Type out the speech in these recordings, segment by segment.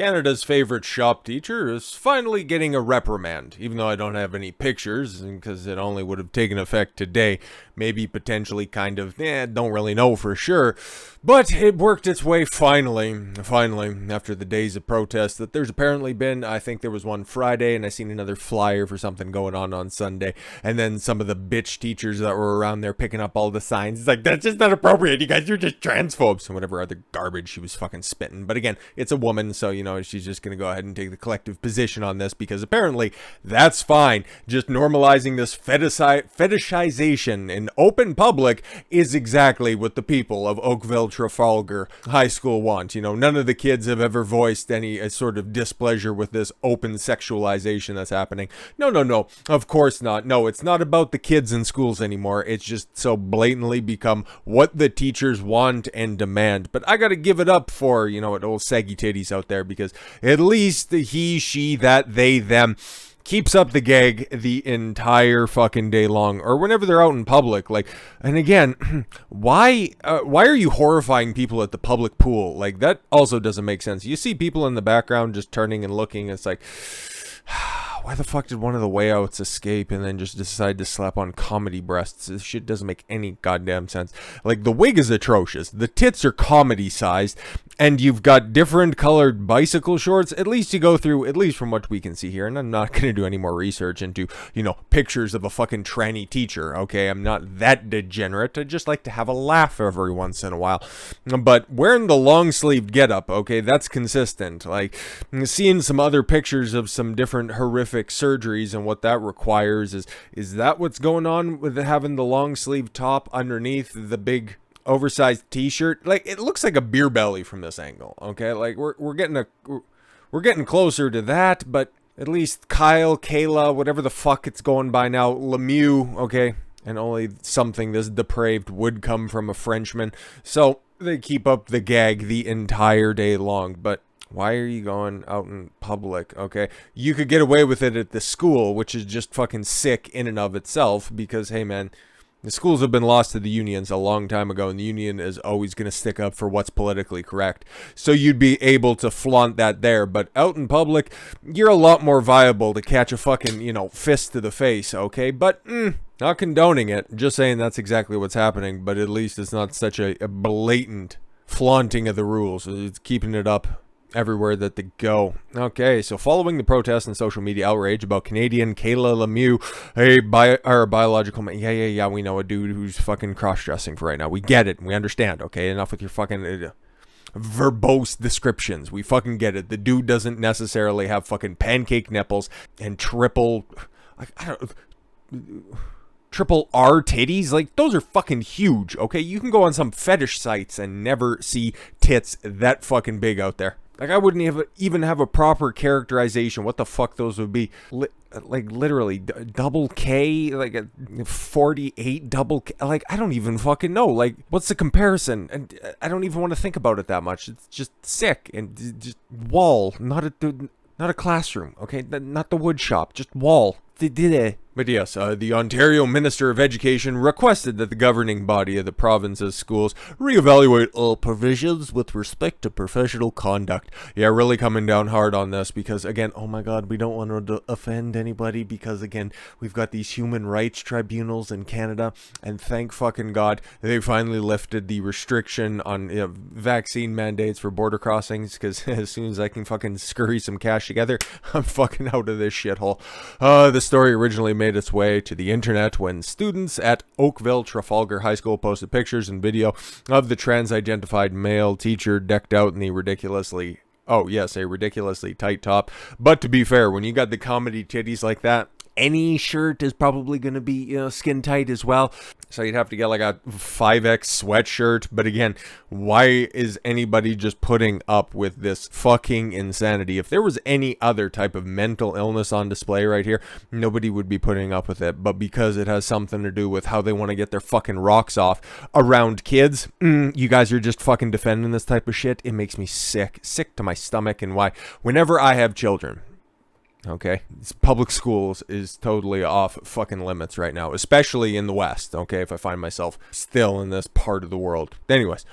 Canada's favorite shop teacher is finally getting a reprimand, even though I don't have any pictures, because it only would have taken effect today. Maybe potentially kind of, don't really know for sure. But it worked its way finally, after the days of protest that there's apparently been. I think there was one Friday, and I seen another flyer for something going on Sunday. And then some of the bitch teachers that were around there picking up all the signs. It's like, that's just not appropriate. You guys are just transphobes. And whatever other garbage she was fucking spitting. But again, it's a woman, so, she's just going to go ahead and take the collective position on this, because apparently that's fine. Just normalizing this fetishization in open public is exactly what the people of Oakville Trafalgar High School want. None of the kids have ever voiced any sort of displeasure with this open sexualization that's happening. No. Of course not. No, it's not about the kids in schools anymore. It's just so blatantly become what the teachers want and demand. But I gotta give it up for, old saggy titties out there, because at least he, she, that, they, them keeps up the gag the entire fucking day long, or whenever they're out in public. And again, why are you horrifying people at the public pool? That also doesn't make sense. You see people in the background just turning and looking. It's like, why the fuck did one of the wayouts escape and then just decide to slap on comedy breasts? This shit doesn't make any goddamn sense. The wig is atrocious. The tits are comedy sized. And you've got different colored bicycle shorts. At least you go through, at least from what we can see here. And I'm not going to do any more research into, pictures of a fucking tranny teacher. Okay, I'm not that degenerate. I just like to have a laugh every once in a while. But wearing the long sleeved getup, okay, that's consistent. Seeing some other pictures of some different horrific surgeries and what that requires is that what's going on with having the long sleeve top underneath the big oversized t-shirt? It looks like a beer belly from this angle. Okay, we're getting closer to that, but at least Kayla, whatever the fuck it's going by now, Lemieux, okay, and only something this depraved would come from a Frenchman. So they keep up the gag the entire day long. But why are you going out in public? Okay, you could get away with it at the school, which is just fucking sick in and of itself, because hey man, the schools have been lost to the unions a long time ago, and the union is always going to stick up for what's politically correct. So you'd be able to flaunt that there, but out in public, you're a lot more viable to catch a fucking, fist to the face, okay? But, not condoning it, just saying that's exactly what's happening, but at least it's not such a blatant flaunting of the rules. It's keeping it up everywhere that they go. Okay, so following the protests and social media outrage about Canadian Kayla Lemieux, a biological man. Yeah, we know a dude who's fucking cross-dressing for right now. We get it. We understand, okay? Enough with your fucking verbose descriptions. We fucking get it. The dude doesn't necessarily have fucking pancake nipples and triple R titties. Those are fucking huge, okay? You can go on some fetish sites and never see tits that fucking big out there. I wouldn't even have a proper characterization what the fuck those would be. Literally, double K, a 48 double K. I don't even fucking know. What's the comparison? And I don't even want to think about it that much. It's just sick. And just wall, not a classroom, okay? Not the wood shop, just wall. But yes, the Ontario Minister of Education requested that the governing body of the province's schools reevaluate all provisions with respect to professional conduct. Yeah, really coming down hard on this because, again, oh my god, we don't want to offend anybody because, again, we've got these human rights tribunals in Canada, and thank fucking god they finally lifted the restriction on vaccine mandates for border crossings, because as soon as I can fucking scurry some cash together, I'm fucking out of this shithole. The story originally made its way to the internet when students at Oakville Trafalgar High School posted pictures and video of the trans-identified male teacher decked out in the ridiculously tight top. But to be fair, when you got the comedy titties like that, any shirt is probably going to be skin tight as well. So you'd have to get a 5X sweatshirt. But again, why is anybody just putting up with this fucking insanity? If there was any other type of mental illness on display right here, nobody would be putting up with it. But because it has something to do with how they want to get their fucking rocks off around kids, you guys are just fucking defending this type of shit. It makes me sick to my stomach. And why, whenever I have children, okay, public schools is totally off fucking limits right now, especially in the West, okay, if I find myself still in this part of the world. Anyways,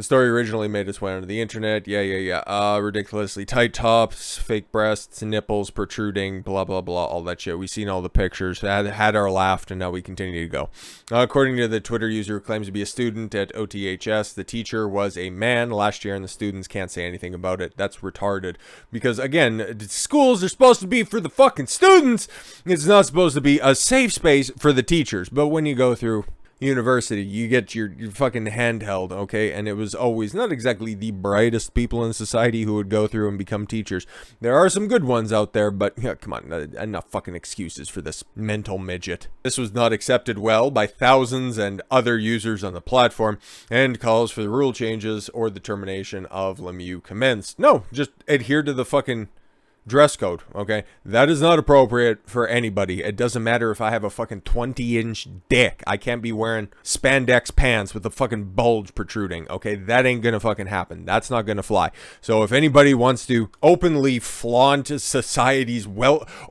The story originally made its way onto the internet. Ridiculously tight tops, fake breasts, nipples protruding, blah, blah, blah, all that shit. We've seen all the pictures, had our laugh, and now we continue to go. According to the Twitter user who claims to be a student at OTHS, the teacher was a man last year, and the students can't say anything about it. That's retarded. Because, again, schools are supposed to be for the fucking students. It's not supposed to be a safe space for the teachers. But when you go through university, you get your fucking handheld, okay? And it was always not exactly the brightest people in society who would go through and become teachers. There are some good ones out there, but yeah, come on, enough fucking excuses for this mental midget. This was not accepted well by thousands and other users on the platform, and calls for the rule changes or the termination of Lemieux commenced. No, just adhere to the fucking dress code, okay? That is not appropriate for anybody. It doesn't matter if I have a fucking 20-inch dick. I can't be wearing spandex pants with a fucking bulge protruding, okay? That ain't gonna fucking happen. That's not gonna fly. So if anybody wants to openly flaunt society's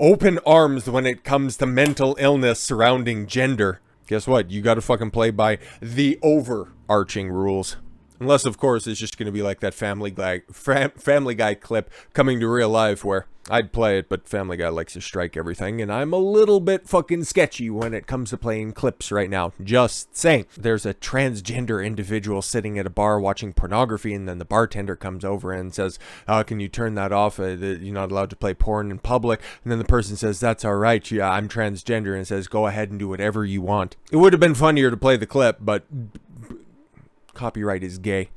open arms when it comes to mental illness surrounding gender, guess what? You gotta fucking play by the overarching rules. Unless, of course, it's just going to be like that Family Guy clip coming to real life where I'd play it, but Family Guy likes to strike everything, and I'm a little bit fucking sketchy when it comes to playing clips right now. Just saying. There's a transgender individual sitting at a bar watching pornography, and then the bartender comes over and says, can you turn that off? You're not allowed to play porn in public. And then the person says, that's all right. Yeah, I'm transgender, and says, go ahead and do whatever you want. It would have been funnier to play the clip, but copyright is gay.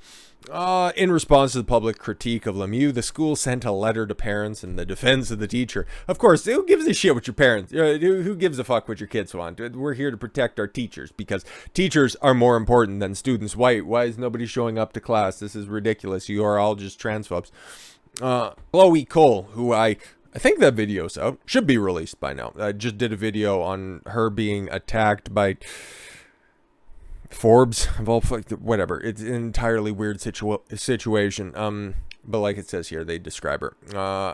In response to the public critique of Lemieux, the school sent a letter to parents in the defense of the teacher. Of course, who gives a shit what your parents, who gives a fuck what your kids want? We're here to protect our teachers because teachers are more important than students. Why is nobody showing up to class? This is ridiculous. You are all just transphobes. Chloe Cole, who I think that video's out, should be released by now. I just did a video on her being attacked by Forbes, whatever. It's an entirely weird situation. But like it says here, they describe her.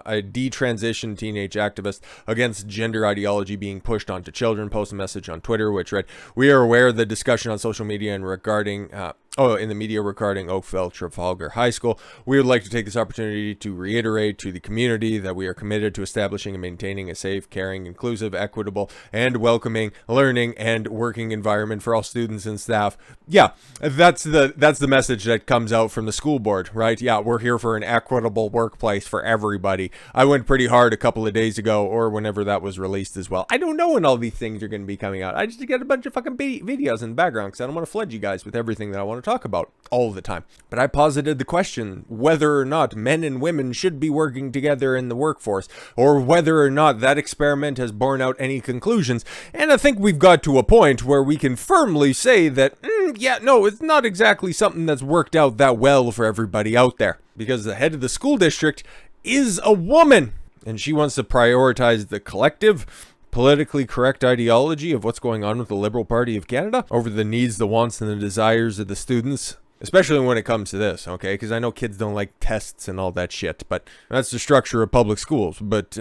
A detransitioned teenage activist against gender ideology being pushed onto children posts a message on Twitter, which read, we are aware of the discussion on social media and regarding in the media regarding Oakville Trafalgar High School. We would like to take this opportunity to reiterate to the community that we are committed to establishing and maintaining a safe, caring, inclusive, equitable, and welcoming learning and working environment for all students and staff. Yeah, that's the message that comes out from the school board, right? Yeah, we're here for an equitable workplace for everybody. I went pretty hard a couple of days ago, or whenever that was released as well. I don't know when all these things are going to be coming out. I just get a bunch of fucking videos in the background because I don't want to flood you guys with everything that I want to talk about all the time. But I posited the question whether or not men and women should be working together in the workforce, or whether or not that experiment has borne out any conclusions. And I think we've got to a point where we can firmly say that, it's not exactly something that's worked out that well for everybody out there. Because the head of the school district is a woman, and she wants to prioritize the collective, politically correct ideology of what's going on with the Liberal Party of Canada over the needs, the wants, and the desires of the students, especially when it comes to this, okay? Because I know kids don't like tests and all that shit, but that's the structure of public schools. But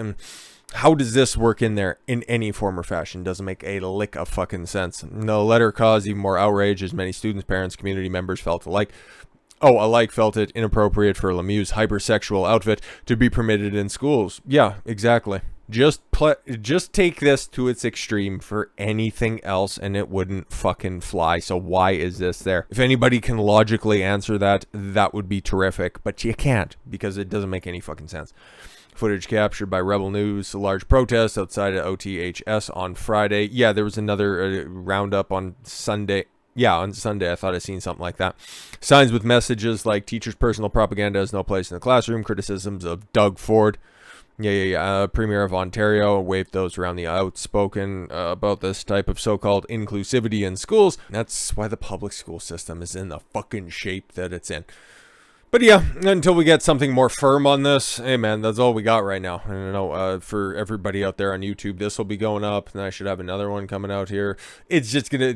how does this work in there in any form or fashion? Doesn't make a lick of fucking sense. The letter caused even more outrage as many students, parents, community members felt alike it inappropriate for Lemieux's hypersexual outfit to be permitted in schools. Yeah, exactly. Just take this to its extreme for anything else and it wouldn't fucking fly. So why is this there? If anybody can logically answer that, that would be terrific. But you can't, because it doesn't make any fucking sense. Footage captured by Rebel News, a large protest outside of OTHS on Friday. Yeah, there was another roundup on Sunday. Yeah, on Sunday, I thought I'd seen something like that. Signs with messages like teachers' personal propaganda has no place in the classroom. Criticisms of Doug Ford. Premier of Ontario waved those around the outspoken about this type of so-called inclusivity in schools. That's why the public school system is in the fucking shape that it's in. But yeah, until we get something more firm on this, hey man, that's all we got right now. I don't know, for everybody out there on YouTube, this will be going up, and I should have another one coming out here. It's just gonna...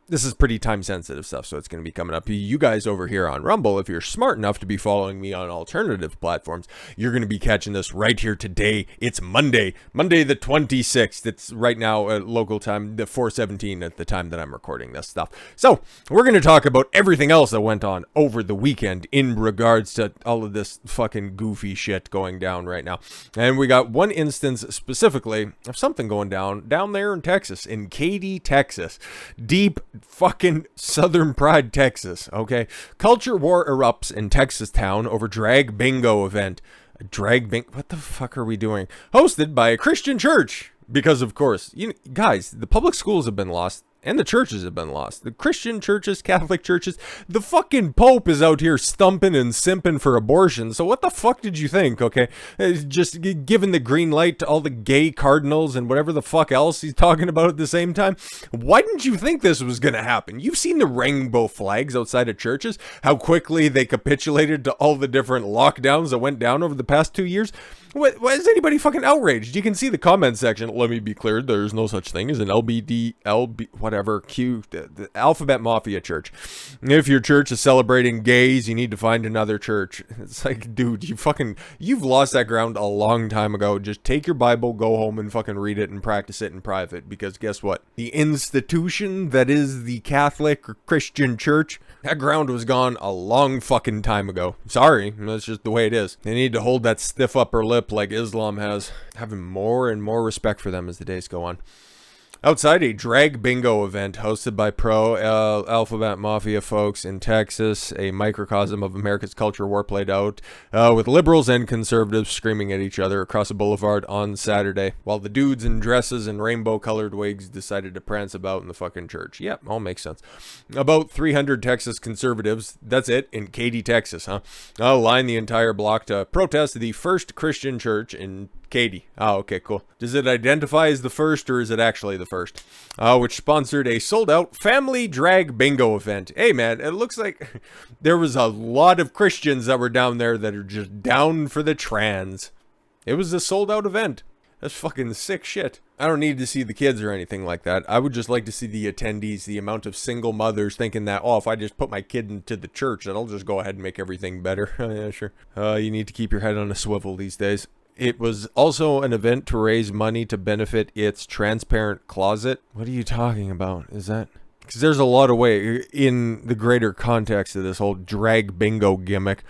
this is pretty time sensitive stuff, so it's going to be coming up. You guys over here on Rumble, if you're smart enough to be following me on alternative platforms, you're going to be catching this right here today. It's Monday the 26th. It's right now local time, the 4:17 at the time that I'm recording this stuff. So we're going to talk about everything else that went on over the weekend in regards to all of this fucking goofy shit going down right now. And we got one instance specifically of something going down there in Texas, in Katy, Texas. Deep fucking Southern Pride, Texas, okay? Culture war erupts in Texas town over drag bingo event. What the fuck are we doing? Hosted by a Christian church. Because, of course, guys, the public schools have been lost. And the churches have been lost. The Christian churches, Catholic churches, the fucking Pope is out here stumping and simping for abortion. So what the fuck did you think, okay? Just giving the green light to all the gay cardinals and whatever the fuck else he's talking about at the same time. Why didn't you think this was going to happen? You've seen the rainbow flags outside of churches, how quickly they capitulated to all the different lockdowns that went down over the past 2 years. Why is anybody fucking outraged? You can see the comment section. Let me be clear, there's no such thing as an the Alphabet Mafia church. If your church is celebrating gays, you need to find another church. It's like, dude, you've lost that ground a long time ago. Just take your Bible, go home and fucking read it and practice it in private. Because guess what? The institution that is the Catholic or Christian church, that ground was gone a long fucking time ago. Sorry, that's just the way it is. They need to hold that stiff upper lip like Islam has, having more and more respect for them as the days go on. Outside a drag bingo event hosted by Alphabet Mafia folks in Texas, a microcosm of America's culture war played out, with liberals and conservatives screaming at each other across a boulevard on Saturday, while the dudes in dresses and rainbow-colored wigs decided to prance about in the fucking church. Yep, all makes sense. About 300 Texas conservatives, that's it, in Katy, Texas, lined the entire block to protest the first Christian church in Katy. Oh, okay, cool. Does it identify as the first, or is it actually the first? Which sponsored a sold-out family drag bingo event. Hey, man, it looks like there was a lot of Christians that were down there that are just down for the trans. It was a sold-out event. That's fucking sick shit. I don't need to see the kids or anything like that. I would just like to see the attendees, the amount of single mothers thinking that, oh, if I just put my kid into the church, that'll just go ahead and make everything better. Yeah, sure. You need to keep your head on a swivel these days. It was also an event to raise money to benefit its transparent closet. What are you talking about? Is that... Because there's a lot of way in the greater context of this whole drag bingo gimmick.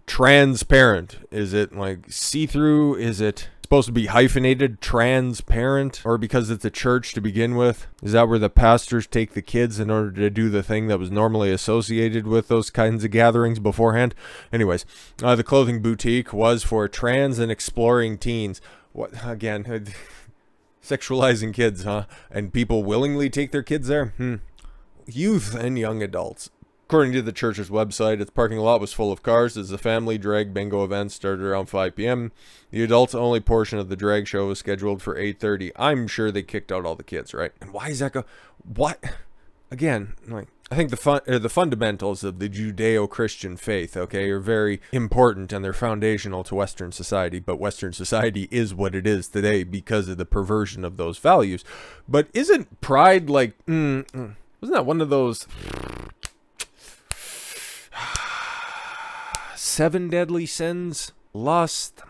Transparent. Is it like see-through? Is it supposed to be hyphenated? Transparent? Or because it's a church to begin with? Is that where the pastors take the kids in order to do the thing that was normally associated with those kinds of gatherings beforehand? Anyways, the clothing boutique was for trans and exploring teens. What, again, sexualizing kids, huh? And people willingly take their kids there? Youth and young adults. According to the church's website, its parking lot was full of cars as the family drag bingo event started around 5 p.m. The adults-only portion of the drag show was scheduled for 8:30. I'm sure they kicked out all the kids, right? And why is that what? Again, like, I think the fundamentals of the Judeo-Christian faith, okay, are very important and they're foundational to Western society. But Western society is what it is today because of the perversion of those values. But isn't pride like... wasn't that one of those... 7 deadly sins? Lust.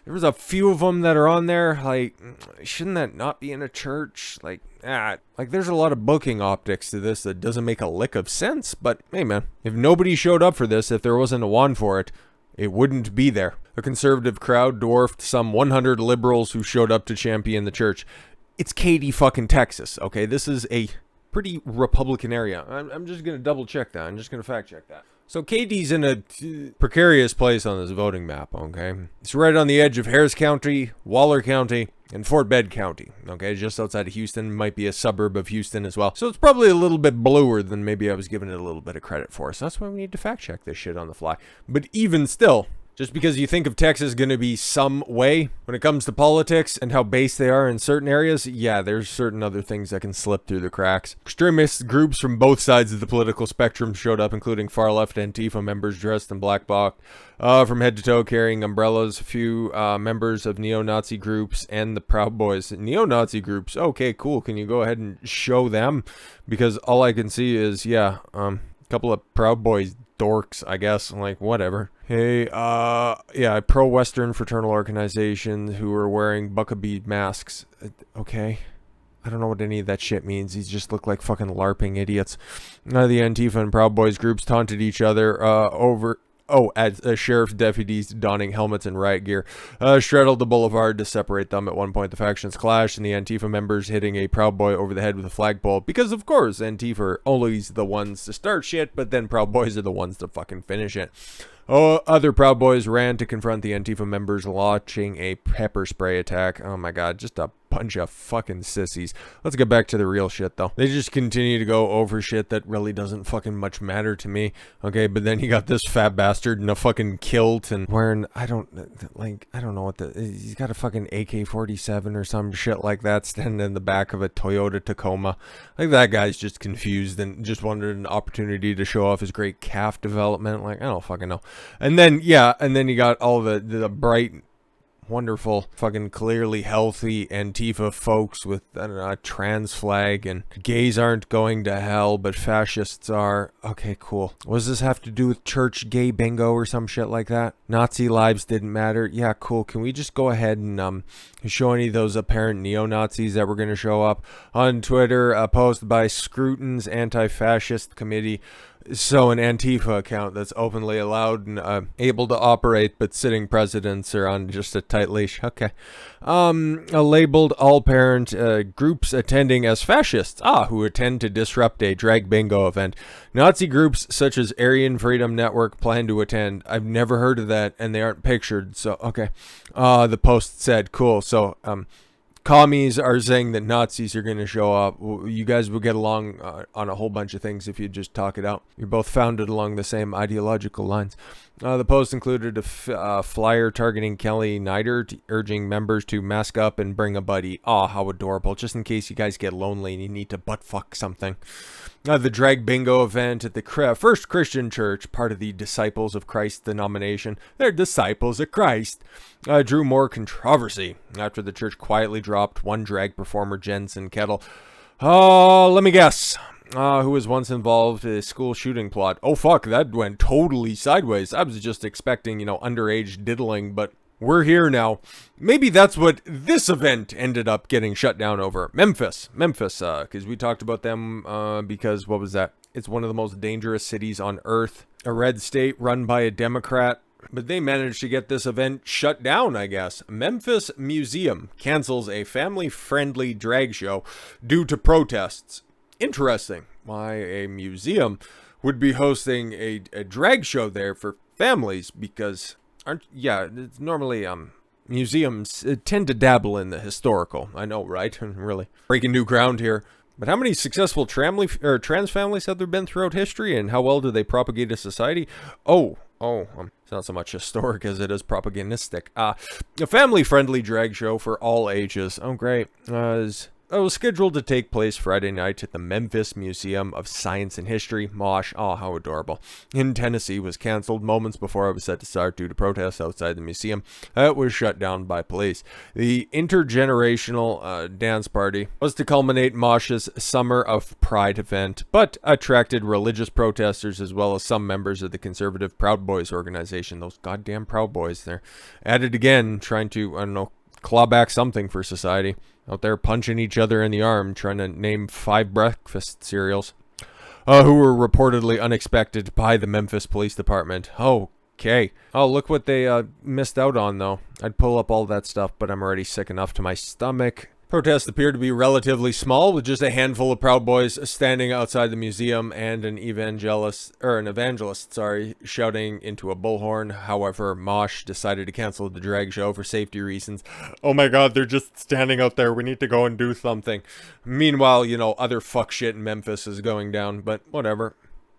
There was a few of them that are on there. Like, shouldn't that not be in a church? Like there's a lot of booking optics to this that doesn't make a lick of sense. But hey, man, if nobody showed up for this, if there wasn't a wand for it, it wouldn't be there. A conservative crowd dwarfed some 100 liberals who showed up to champion the church. It's Katy fucking Texas, okay? This is a pretty Republican area. I'm just going to double check that. I'm just going to fact check that. So Katy's in a precarious place on this voting map, okay? It's right on the edge of Harris County, Waller County, and Fort Bend County, okay? Just outside of Houston, might be a suburb of Houston as well. So it's probably a little bit bluer than maybe I was giving it a little bit of credit for. So that's why we need to fact check this shit on the fly. But even still, Just because you think of Texas going to be some way when it comes to politics and how based they are in certain areas, yeah, there's certain other things that can slip through the cracks. Extremist groups from both sides of the political spectrum showed up, including far-left Antifa members dressed in black from head to toe carrying umbrellas, a few members of neo-Nazi groups, and the Proud Boys. Neo-Nazi groups, okay, cool. Can you go ahead and show them? Because all I can see is, yeah, a couple of Proud Boys dorks, I guess. Like, whatever. Hey, yeah, pro-Western fraternal organizations who are wearing buckabee masks. Okay. I don't know what any of that shit means. These just look like fucking LARPing idiots. The Antifa and Proud Boys groups taunted each other as sheriff's deputies donning helmets and riot gear straddled the boulevard to separate them. At one point, the factions clashed, and the Antifa members hitting a Proud Boy over the head with a flagpole. Because, of course, Antifa are always the ones to start shit, but then Proud Boys are the ones to fucking finish it. Other Proud Boys ran to confront the Antifa members, launching a pepper spray attack. Oh my god, just a bunch of fucking sissies. Let's get back to the real shit, though. They just continue to go over shit that really doesn't fucking much matter to me. Okay, but then you got this fat bastard in a fucking kilt and wearing, I don't know what he's got a fucking AK-47 or some shit like that standing in the back of a Toyota Tacoma. Like, that guy's just confused and just wanted an opportunity to show off his great calf development. Like, I don't fucking know. And then, yeah, and then you got all the bright, wonderful, fucking clearly healthy Antifa folks with, I don't know, a trans flag, and gays aren't going to hell, but fascists are. Okay, cool. What does this have to do with church gay bingo or some shit like that? Nazi lives didn't matter. Yeah, cool. Can we just go ahead and show any of those apparent neo-Nazis that were going to show up on Twitter? A post by Scruton's Anti-Fascist Committee. So an Antifa account that's openly allowed and able to operate, but sitting presidents are on just a tight leash. Okay. Labeled all parent groups attending as fascists. Who attend to disrupt a drag bingo event. Nazi groups such as Aryan Freedom Network plan to attend. I've never heard of that, and they aren't pictured. So, okay. The post said, cool. So, commies are saying that Nazis are going to show up. You guys will get along on a whole bunch of things if you just talk it out. You're both founded along the same ideological lines. The post included a flyer targeting Kelly Neidert, urging members to mask up and bring a buddy. Aw, how adorable. Just in case you guys get lonely and you need to butt fuck something. The drag bingo event at the First Christian Church, part of the Disciples of Christ denomination, they're disciples of Christ, drew more controversy after the church quietly dropped one drag performer, Jensen Kettle. Let me guess. Who was once involved in a school shooting plot. Oh, fuck, that went totally sideways. I was just expecting, underage diddling, but we're here now. Maybe that's what this event ended up getting shut down over. Memphis, because we talked about them, because, what was that? It's one of the most dangerous cities on earth. A red state run by a Democrat. But they managed to get this event shut down, I guess. Memphis Museum cancels a family-friendly drag show due to protests. Interesting. Why a museum would be hosting a drag show there for families, because it's normally museums tend to dabble in the historical. I know, right? Really breaking new ground here. But how many successful trans families have there been throughout history, and how well do they propagate a society? It's not so much historic as it is propagandistic. A family-friendly drag show for all ages. Oh, great. It was scheduled to take place Friday night at the Memphis Museum of Science and History, MOSH. Oh, how adorable. In Tennessee was canceled moments before it was set to start due to protests outside the museum. It was shut down by police. The Intergenerational dance party was to culminate MOSH's Summer of Pride event, but attracted religious protesters as well as some members of the conservative Proud Boys organization. Those goddamn Proud Boys, they're at it again, trying to, claw back something for society. Out there punching each other in the arm, trying to name 5 breakfast cereals. Who were reportedly unexpected by the Memphis Police Department. Okay. Oh, look what they missed out on, though. I'd pull up all that stuff, but I'm already sick enough to my stomach. Protests appear to be relatively small, with just a handful of Proud Boys standing outside the museum and an evangelist shouting into a bullhorn. However, Mosh decided to cancel the drag show for safety reasons. Oh my god, they're just standing out there. We need to go and do something. Meanwhile, other fuck shit in Memphis is going down, but whatever.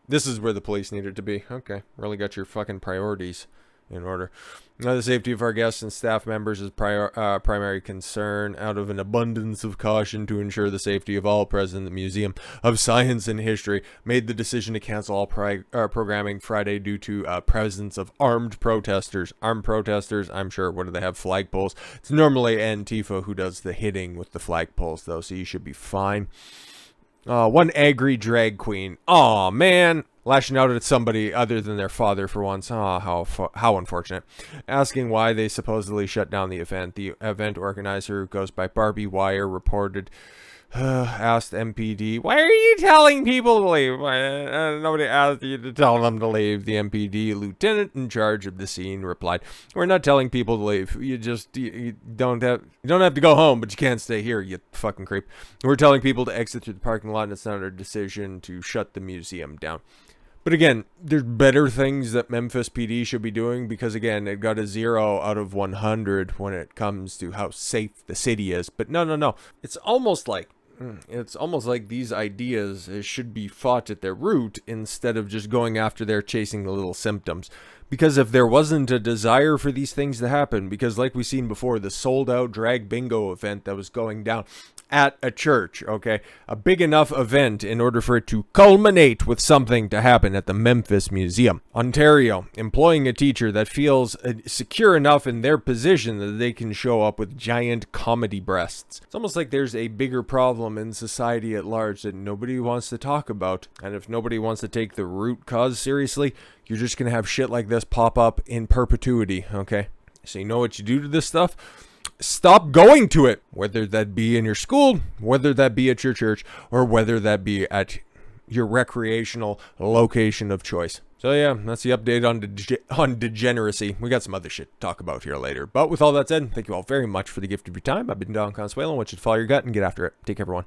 This is where the police needed to be. Okay, really got your fucking priorities in order. The safety of our guests and staff members is primary concern. Out of an abundance of caution to ensure the safety of all present, the Museum of Science and History made the decision to cancel all programming Friday due to presence of armed protesters. Armed protesters, I'm sure, what do they have, flagpoles? It's normally Antifa who does the hitting with the flagpoles, though, so you should be fine. One angry drag queen. Aw, man. Lashing out at somebody other than their father for once. How unfortunate. Asking why they supposedly shut down the event. The event organizer, who goes by Barbie Wire, reported, asked MPD, "Why are you telling people to leave? Nobody asked you to tell them to leave." The MPD lieutenant in charge of the scene replied, "We're not telling people to leave. You don't have to go home, but you can't stay here, you fucking creep. We're telling people to exit through the parking lot, and it's not our decision to shut the museum down." But again, there's better things that Memphis PD should be doing, because again, it got a 0 out of 100 when it comes to how safe the city is. But no. It's almost like these ideas should be fought at their root instead of just going after their chasing the little symptoms. Because if there wasn't a desire for these things to happen, because like we've seen before, the sold out drag bingo event that was going down at a church, okay, a big enough event in order for it to culminate with something to happen at the Memphis Museum. Ontario, employing a teacher that feels secure enough in their position that they can show up with giant comedy breasts. It's almost like there's a bigger problem in society at large that nobody wants to talk about. And if nobody wants to take the root cause seriously, you're just going to have shit like this pop up in perpetuity, okay? So you know what you do to this stuff? Stop going to it, whether that be in your school, whether that be at your church, or whether that be at your recreational location of choice. So yeah, that's the update on degeneracy. We got some other shit to talk about here later. But with all that said, thank you all very much for the gift of your time. I've been Don Consuelo. I want you to follow your gut and get after it. Take care, everyone.